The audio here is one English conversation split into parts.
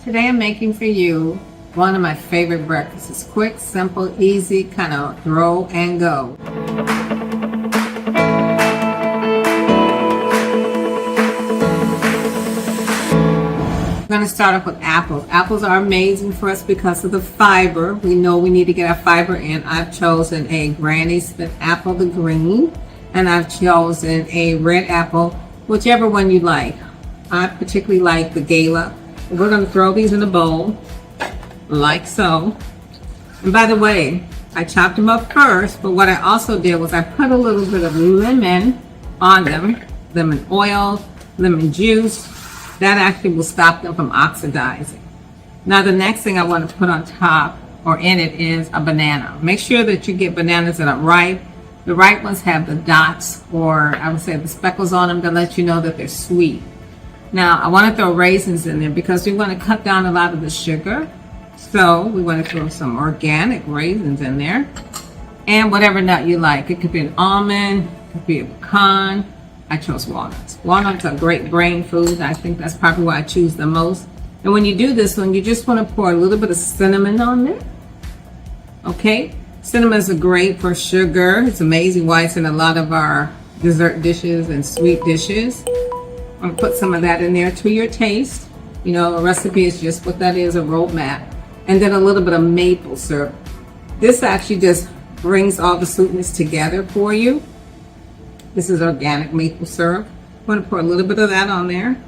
Today I'm making for you one of my favorite breakfasts. It's quick, simple, easy, kind of throw and go. I'm going to start off with apples. Apples are amazing for us because of the fiber. We know we need to get our fiber in. I've chosen a Granny Smith apple, the green, and I've chosen a red apple, whichever one you like. I particularly like the Gala. We're going to throw these in a bowl, like so. And by the way, I chopped them up first, but what I also did was I put a little bit of lemon on them, lemon oil, lemon juice. That actually will stop them from oxidizing. Now the next thing I want to put on top or in it is a banana. Make sure that you get bananas that are ripe. The ripe ones have the dots, or I would say the speckles on them, to let you know that they're sweet. Now I want to throw raisins in there because we want to cut down a lot of the sugar. So we want to throw some organic raisins in there. And whatever nut you like. It could be an almond, it could be a pecan. I chose walnuts. Walnuts are great brain food. I think that's probably why I choose the most. And when you do this one, you just want to pour a little bit of cinnamon on there. Okay? Cinnamon is great for sugar. It's amazing why it's in a lot of our dessert dishes and sweet dishes. I'm going to put some of that in there to your taste. You know, a recipe is just what that is, a roadmap. And then a little bit of maple syrup. This actually just brings all the sweetness together for you. This is organic maple syrup. I'm going to pour a little bit of that on there.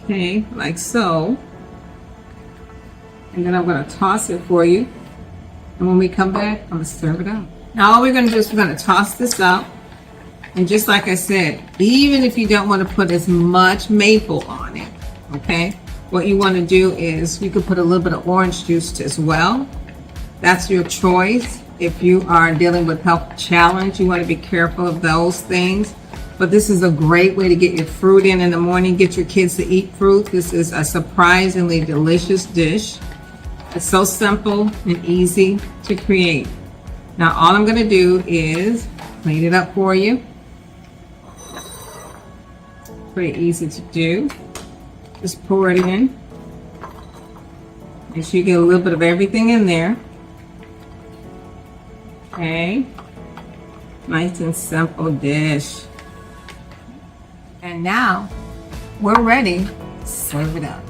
Okay, like so. And then I'm going to toss it for you. And when we come back, I'm going to serve it out. Now all we're going to do is we're going to toss this out. And just like I said, even if you don't want to put as much maple on it, okay, what you want to do is you could put a little bit of orange juice as well. That's your choice. If you are dealing with health challenge, you want to be careful of those things. But this is a great way to get your fruit in the morning, get your kids to eat fruit. This is a surprisingly delicious dish. It's so simple and easy to create. Now all I'm going to do is clean it up for you. Pretty easy to do. Just pour it in. Make sure you get a little bit of everything in there. Okay. Nice and simple dish. And now we're ready to serve it up.